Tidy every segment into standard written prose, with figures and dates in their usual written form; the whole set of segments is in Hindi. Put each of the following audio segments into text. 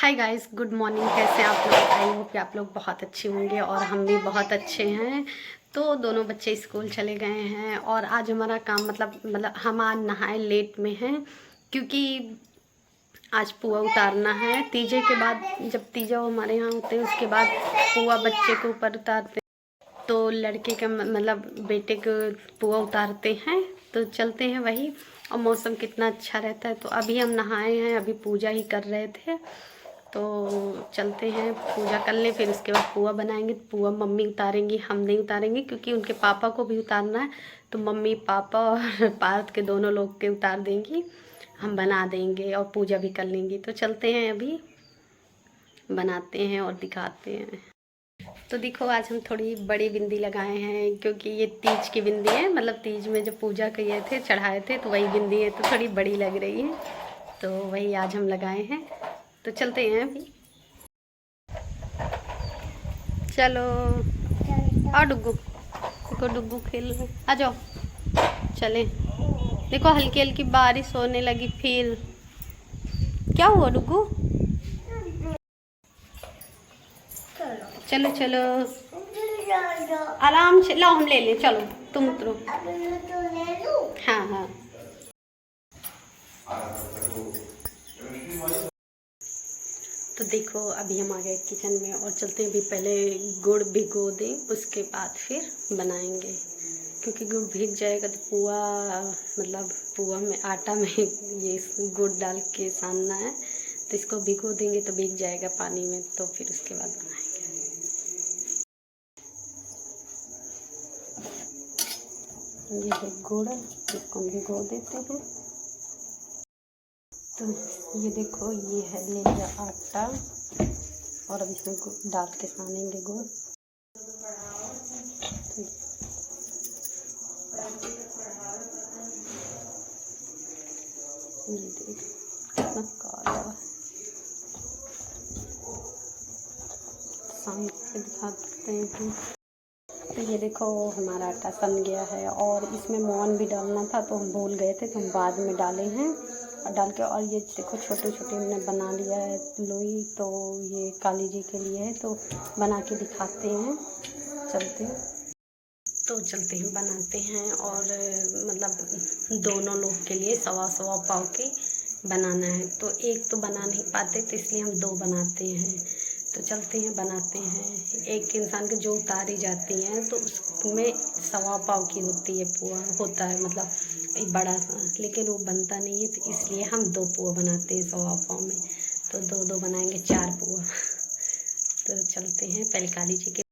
Hi guys, good morning. कैसे हैं आप लोग? आई होप कि आप लोग बहुत अच्छे होंगे और हम भी बहुत अच्छे हैं। तो दोनों बच्चे स्कूल चले गए हैं और आज हमारा काम मतलब हम आज नहाए लेट में हैं, क्योंकि आज पुआ उतारना है। तीजे के बाद, जब तीजा हमारे यहाँ होते हैं उसके बाद पुआ बच्चे के ऊपर उतारते हैं। तो लड़के के मतलब बेटे को पुआ उतारते हैं। तो चलते हैं वही। और मौसम कितना अच्छा रहता है। तो अभी हम नहाए हैं, अभी पूजा ही कर रहे थे। तो चलते हैं पूजा कर लें, फिर उसके बाद पुआ बनाएंगे। पुआ मम्मी उतारेंगी, हम नहीं उतारेंगे, क्योंकि उनके पापा को भी उतारना है। तो मम्मी पापा और पार्थ के दोनों लोग के उतार देंगी, हम बना देंगे और पूजा भी कर लेंगी। तो चलते हैं, अभी बनाते हैं और दिखाते हैं। तो देखो, आज हम थोड़ी बड़ी बिंदी लगाए हैं, क्योंकि ये तीज की बिंदी है। मतलब तीज में जब पूजा किए थे, चढ़ाए थे, तो वही बिंदी है, तो थोड़ी बड़ी लग रही है। तो वही आज हम लगाए हैं। तो चलते हैं अभी। चलो और डुग्गू, देखो डुग्गू खेल रहे, आ जाओ चले। देखो हल्की हल्की बारिश होने लगी फिर। क्या हुआ डुग्गू? चलो चलो, आराम से लाओ, हम ले लें। चलो तुम उतरो। हाँ हाँ। तो देखो, अभी हम आ गए किचन में और चलते हैं। अभी पहले गुड़ भिगो दें, उसके बाद फिर बनाएंगे, क्योंकि गुड़ भीग जाएगा तो पुआ, मतलब पुआ में आटा में ये गुड़ डाल के सानना है। तो इसको भिगो देंगे तो भीग जाएगा पानी में, तो फिर उसके बाद बनाएंगे। ये है गुड़, इसको हम भिगो देते हैं। तो ये देखो, ये है ले लिया आटा और अब इसमें गुड़ डाल के सानेंगे गुड़। तो ये देखो कितना काला, सान के दिखा सकते हैं। तो ये देखो, हमारा आटा सन गया है और इसमें मोहन भी डालना था, तो हम भूल गए थे, तो हम बाद में डाले हैं। और डाल के, और ये देखो छोटे छोटे हमने बना लिया है लोई। तो ये काली जी के लिए है, तो बना के दिखाते हैं। चलते हैं, तो चलते हैं बनाते हैं। और मतलब दोनों लोग के लिए सवा सवा पाव के बनाना है। तो एक तो बना नहीं पाते, तो इसलिए हम दो बनाते हैं। तो चलते हैं बनाते हैं। एक इंसान के जो उतारी जाती हैं, तो उसमें सवा पाव की होती है पुआ, होता है मतलब एक बड़ा सा, लेकिन वो बनता नहीं है। तो इसलिए हम दो पुआ बनाते हैं सवा पाव में। तो दो दो बनाएंगे, 4 पुआ। तो चलते हैं पहले काली जी के।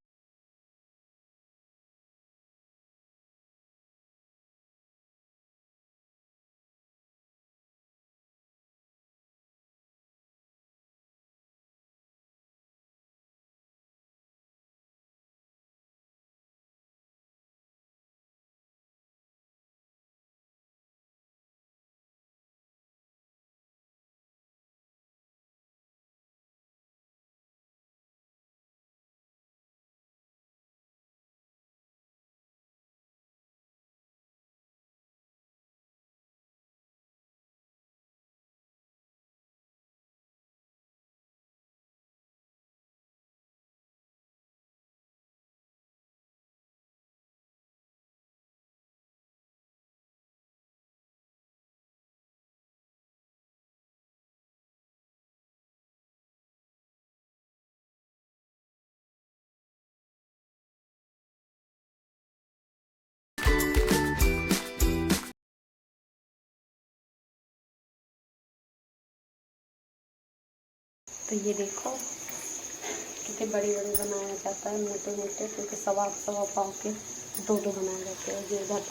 तो ये देखो कितने बड़ी बड़ी बनाया जाता है, मोटे मोटे, क्योंकि सवा सवा पाव के दो दो बनाए जाते हैं। ये उधर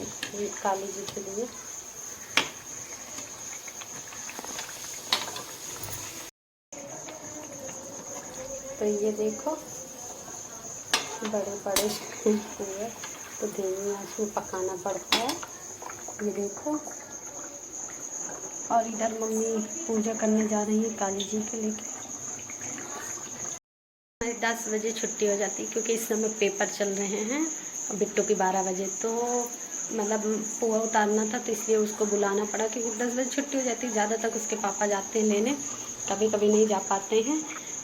काली जी के लिए। तो ये देखो बड़े बड़े हुए, तो धीमी आंच में पकाना पड़ता है। ये देखो, और इधर मम्मी पूजा करने जा रही है काली जी के लेके। 10 बजे छुट्टी हो जाती है, क्योंकि इस समय पेपर चल रहे हैं और बिट्टू की 12 बजे। तो मतलब पुआ उतारना था, तो इसलिए उसको बुलाना पड़ा, क्योंकि 10 बजे छुट्टी हो जाती है। ज़्यादा तक उसके पापा जाते हैं लेने, कभी कभी नहीं जा पाते हैं,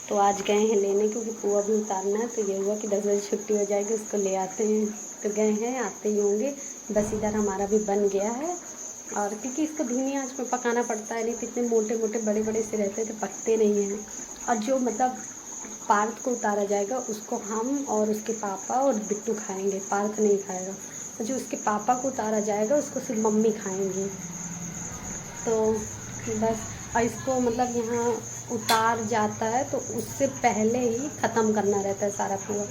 तो आज गए हैं लेने, क्योंकि पुआ भी उतारना है। तो ये हुआ कि 10 बजे छुट्टी हो जाएगी, उसको ले आते हैं। तो गए हैं, आते ही होंगे। बस इधर हमारा भी बन गया है, और क्योंकि इसको धीमी आंच में पकाना पड़ता है, नहीं तो इतने मोटे मोटे बड़े बड़े से रहते तो पकते नहीं हैं। और जो मतलब पार्थ को उतारा जाएगा उसको हम और उसके पापा और बिट्टू खाएंगे, पार्थ नहीं खाएगा। और जो उसके पापा को उतारा जाएगा उसको सिर्फ मम्मी खाएंगी। तो बस, और इसको मतलब यहाँ उतार जाता है तो उससे पहले ही ख़त्म करना रहता है सारा पुआ।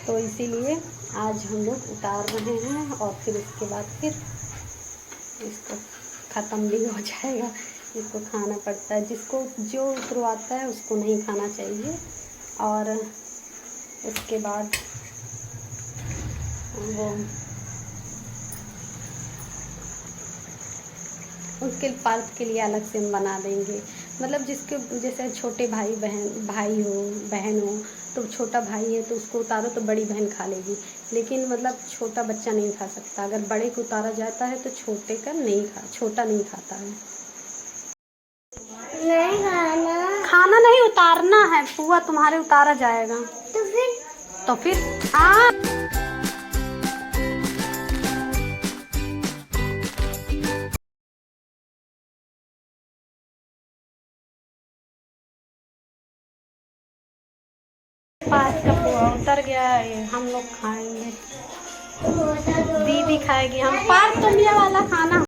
तो इसीलिए आज हम लोग उतार रहे हैं, और फिर उसके बाद फिर इसको ख़त्म भी हो जाएगा। इसको खाना पड़ता है, जिसको जो उतरवाता है उसको नहीं खाना चाहिए। और उसके बाद वो उसके पार्थ के लिए अलग से हम बना देंगे। मतलब जिसके जैसे छोटे भाई बहन हो, तो छोटा भाई है तो उसको उतारो तो बड़ी बहन खा लेगी, लेकिन मतलब छोटा बच्चा नहीं खा सकता। अगर बड़े को उतारा जाता है तो छोटा नहीं खाता है। नहीं खाना नहीं, उतारना है। पुआ तुम्हारे उतारा जाएगा तो फिर पार्थ का पुआ उतर गया है, हम लोग खाएंगे। दीदी खाएगी, हम पार्थ तुम ये वाला खाना।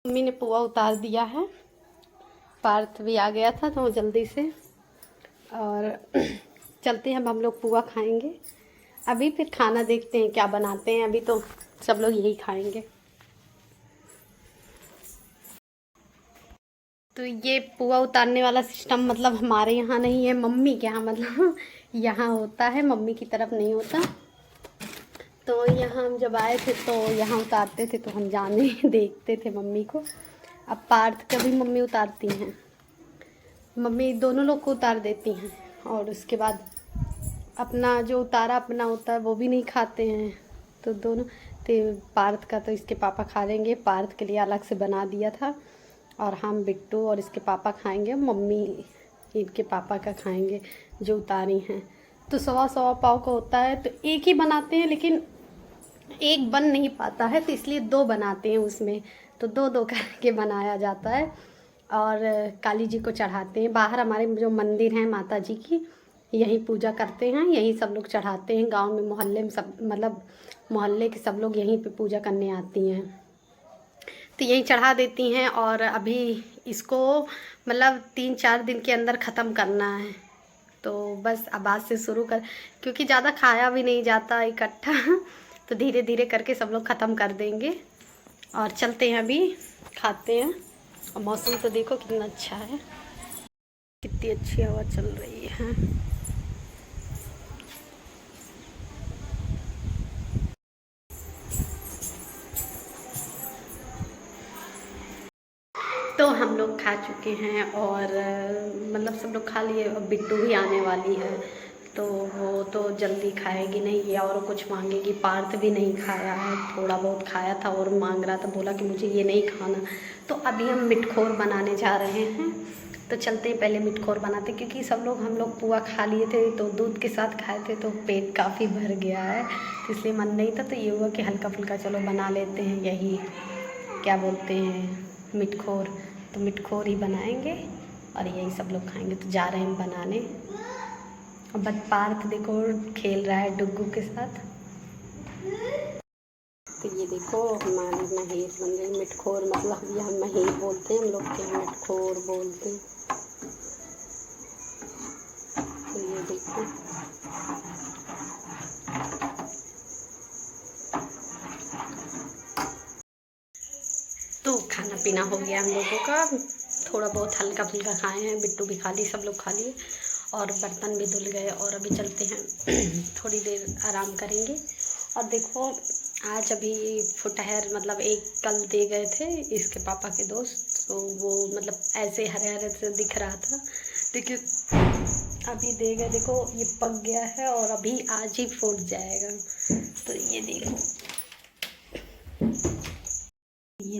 मम्मी ने पुआ उतार दिया है, पार्थ भी आ गया था तो जल्दी से, और चलते हैं। अब हम लोग पुआ खाएंगे, अभी फिर खाना देखते हैं क्या बनाते हैं। अभी तो सब लोग यही खाएंगे। तो ये पुआ उतारने वाला सिस्टम मतलब हमारे यहाँ नहीं है, मम्मी के यहाँ मतलब यहाँ होता है, मम्मी की तरफ नहीं होता। तो यहाँ हम जब आए थे तो यहाँ उतारते थे, तो हम जाने देखते थे मम्मी को। अब पार्थ का भी मम्मी उतारती हैं, मम्मी दोनों लोग को उतार देती हैं। और उसके बाद अपना जो उतारा अपना होता है वो भी नहीं खाते हैं, तो दोनों। तो पार्थ का तो इसके पापा खा लेंगे, पार्थ के लिए अलग से बना दिया था। और हम बिट्टू और इसके पापा खाएंगे, मम्मी इनके पापा का खाएंगे जो उतारी हैं। तो 1.25 पाव का होता है, तो एक ही बनाते हैं, लेकिन एक बन नहीं पाता है, तो इसलिए 2 बनाते हैं उसमें। तो 2-2 करके बनाया जाता है, और काली जी को चढ़ाते हैं। बाहर हमारे जो मंदिर हैं माता जी की, यहीं पूजा करते हैं, यहीं सब लोग चढ़ाते हैं। गांव में मोहल्ले में सब मतलब मोहल्ले के सब लोग यहीं पे पूजा करने आती हैं, तो यहीं चढ़ा देती हैं। और अभी इसको मतलब 3-4 दिन के अंदर ख़त्म करना है। तो बस अब आज से शुरू कर, क्योंकि ज़्यादा खाया भी नहीं जाता इकट्ठा तो धीरे धीरे करके सब लोग ख़त्म कर देंगे। और चलते हैं, अभी खाते हैं। और मौसम तो देखो कितना अच्छा है, कितनी अच्छी हवा चल रही है। तो हम लोग खा चुके हैं, और मतलब सब लोग खा लिए। अब बिट्टू भी आने वाली है, तो वो तो जल्दी खाएगी नहीं, ये और कुछ मांगेगी। पार्थ भी नहीं खाया है, थोड़ा बहुत खाया था और मांग रहा था, बोला कि मुझे ये नहीं खाना। तो अभी हम मिठखोर बनाने जा रहे हैं, तो चलते हैं पहले मिठखोर बनाते, क्योंकि सब लोग हम लोग पुआ खा लिए थे, तो दूध के साथ खाए थे, तो पेट काफ़ी भर गया है, तो इसलिए मन नहीं था। तो ये हुआ कि हल्का फुल्का चलो बना लेते हैं, यही क्या बोलते हैं मिठखोर। तो मिठखोर ही बनाएंगे और यही सब लोग खाएंगे। तो जा रहे हैं बनाने। और बट पार्थ देखो खेल रहा है डुग्गू के साथ। तो ये देखो हमारी महेर बन रही। मिठखोर मतलब ये हम महेर बोलते हैं, हम लोग के मिठखोर बोलते हैं। तो ये देखो तो खाना पीना हो गया हम लोगों का, थोड़ा बहुत हल्का फुल्का खाए हैं, बिट्टू भी खा ली, सब लोग खा लिए, और बर्तन भी धुल गए। और अभी चलते हैं थोड़ी देर आराम करेंगे। और देखो आज अभी फुटहर मतलब एक कल दे गए थे इसके पापा के दोस्त, तो वो मतलब ऐसे हरे हरे से दिख रहा था, देखिए अभी दे गए। देखो ये पक गया है और अभी आज ही फूट जाएगा। तो ये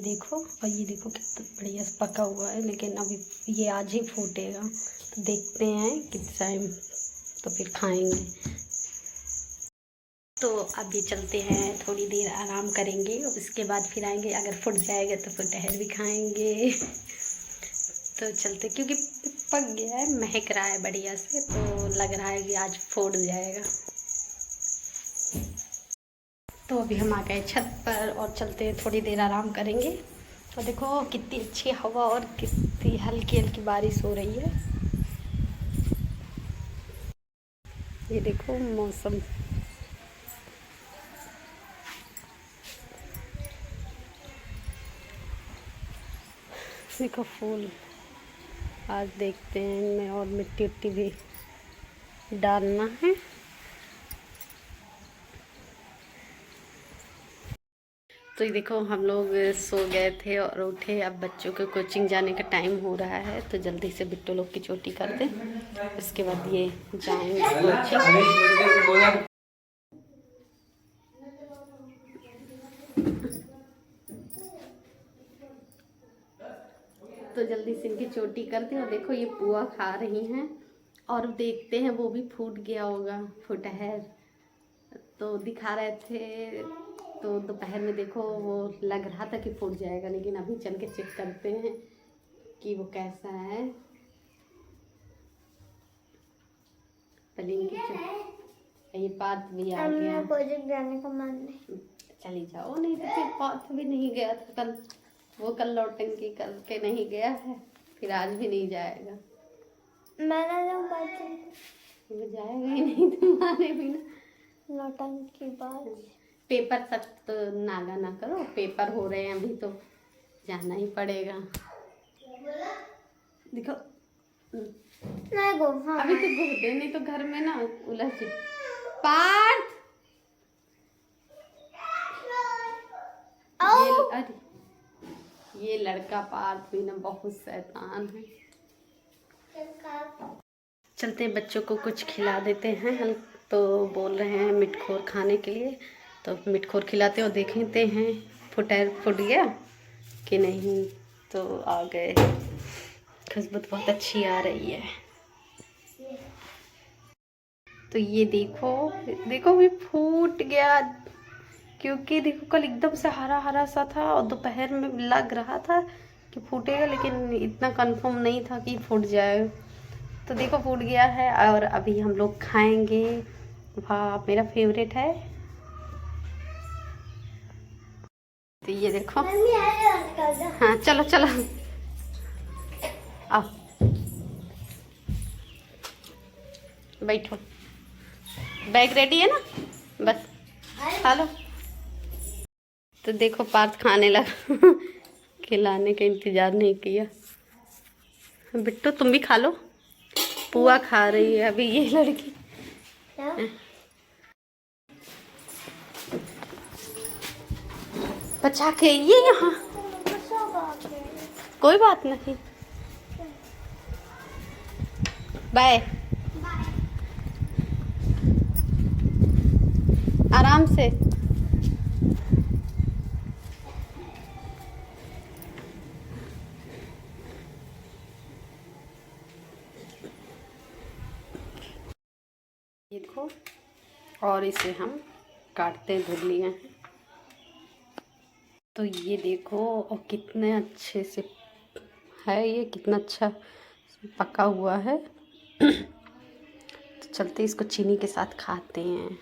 देखो और ये देखो कितना बढ़िया से पका हुआ है, लेकिन अभी ये आज ही फूटेगा। तो देखते हैं किस टाइम तो फिर खाएंगे। तो अभी चलते हैं, थोड़ी देर आराम करेंगे, उसके बाद फिर आएंगे। अगर फूट जाएगा तो फिर टहर भी खाएंगे। तो चलते, क्योंकि पक गया है, महक रहा है बढ़िया से, तो लग रहा है कि आज फूट जाएगा। तो अभी हम आ गए छत पर और चलते हैं, थोड़ी देर आराम करेंगे। और देखो कितनी अच्छी हवा और कितनी हल्की हल्की बारिश हो रही है। ये देखो मौसम, देखो फूल। आज देखते हैं इनमें और मिट्टी उट्टी भी डालना है। तो ये देखो हम लोग सो गए थे और उठे, अब बच्चों के कोचिंग जाने का टाइम हो रहा है, तो जल्दी से बिट्टू लोग की चोटी कर दें, उसके बाद ये जाएंगे कोचिंग। तो जल्दी से इनकी चोटी करते हैं। और देखो ये पुआ खा रही हैं और देखते हैं वो भी फूट गया होगा, फूटा है तो दिखा रहे थे। तो दोपहर में देखो वो लग रहा था कि फूट जाएगा, लेकिन अभी चल के चेक करते हैं कि वो कैसा है। ये पात भी आ गया, प्रोजेक्ट जाने का मन नहीं। चली जाओ। नहीं तो फिर पात भी नहीं गया था कल, वो कल नौटंकी करके नहीं गया है, फिर आज भी नहीं जाएगा। मैंने वो जाएगा ही नहीं तुम्हारे बिना। नौटंकी बात। पेपर तक तो नागा ना करो, पेपर हो रहे हैं अभी, तो जाना ही पड़ेगा। देखो नहीं गो, हाँ। अभी तो घूमते नहीं तो घर में ना उलझ पार्थ। ये लड़का पार्थ भी ना बहुत शैतान है। चलते हैं बच्चों को कुछ खिला देते हैं। हम तो बोल रहे हैं मिठखोर खाने के लिए, तो मिठखोर खिलाते और देखते हैं फुट गया कि नहीं। तो आ गए, खुशबू बहुत अच्छी आ रही है। तो ये देखो देखो भी फूट गया, क्योंकि देखो कल एकदम से हरा हरा सा था और दोपहर में लग रहा था कि फूटेगा, लेकिन इतना कंफर्म नहीं था कि फूट जाए। तो देखो फूट गया है और अभी हम लोग खाएंगे। वाह मेरा फेवरेट है। तो ये देखो, हाँ चलो चलो आओ बैठो, बैग रेडी है ना, बस खा लो। तो देखो पार्थ खाने लगा। खिलाने का इंतजार नहीं किया। बिट्टू तुम भी खा लो, पुआ खा रही है अभी ये लड़की। बचा के ये यहाँ, कोई बात नहीं, बाय, आराम से। ये देखो, और इसे हम काटते धुल लिए हैं। तो ये देखो और कितने अच्छे से है, ये कितना अच्छा पका हुआ है। तो चलते इसको चीनी के साथ खाते हैं।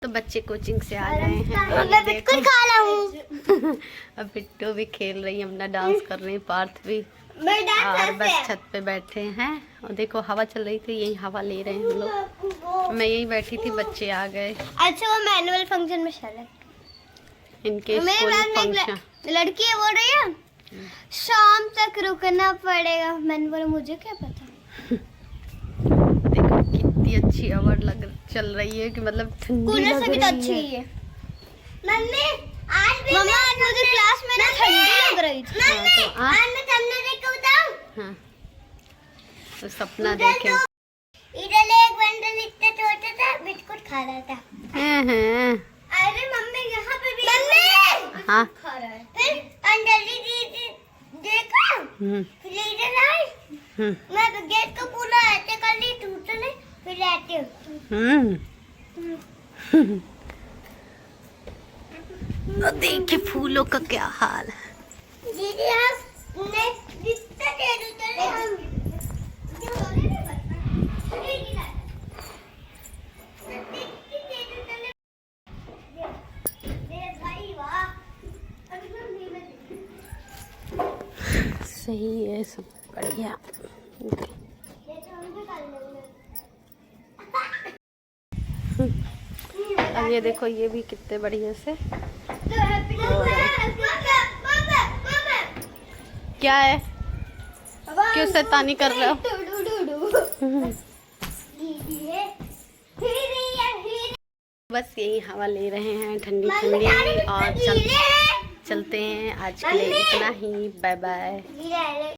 तो बच्चे कोचिंग से आ गए हैं, मैं बिल्कुल खा रहा हूँ। अब बिट्टू भी खेल रही है, अपना डांस कर रही है, पार्थ भी, और बस छत पे बैठे हैं। और देखो हवा चल रही थी, यही हवा ले रहे हैं हम लोग। मैं यही बैठी थी, बच्चे आ गए। अच्छा वो मैनुअल फंक्शन में चले, इनके स्कूल फंक्शन। लड़की है बोल रही है शाम तक रुकना पड़ेगा। मैंने बोला मुझे क्या पता। देखो कितनी अच्छी हवा चल रही है कि मतलब ठंडी कूलर से भी तो अच्छी है। है। नन्नी मम्मा आज मुझे क्लास में ना ठंडी लग रही थी। हाँ, तो आज मैं सपना देख के बताऊं? हाँ, तो सपना देखे। इधर एक बंदर इतना छोटा था, बिस्कुट खा रहा था। अरे मम्मी यहाँ पे भी हाँ, खा रहा है। फिर अंजलि दीदी देखा, फिर इधर आई। मैं गेट को पूरा ऐसे कर ली, टूटने फिर लेते हूँ। देखिए फूलों का क्या हाल है। दीदी हमने जितना तेल उतरे हम सही है, सब बढ़िया। अब ये देखो, ये भी कितने बढ़िया से क्या है, क्यों शैतानी कर रहे हो? बस यही हवा ले रहे हैं ठंडी ठंडी, और चलते हैं। आज के लिए इतना ही। Bye bye.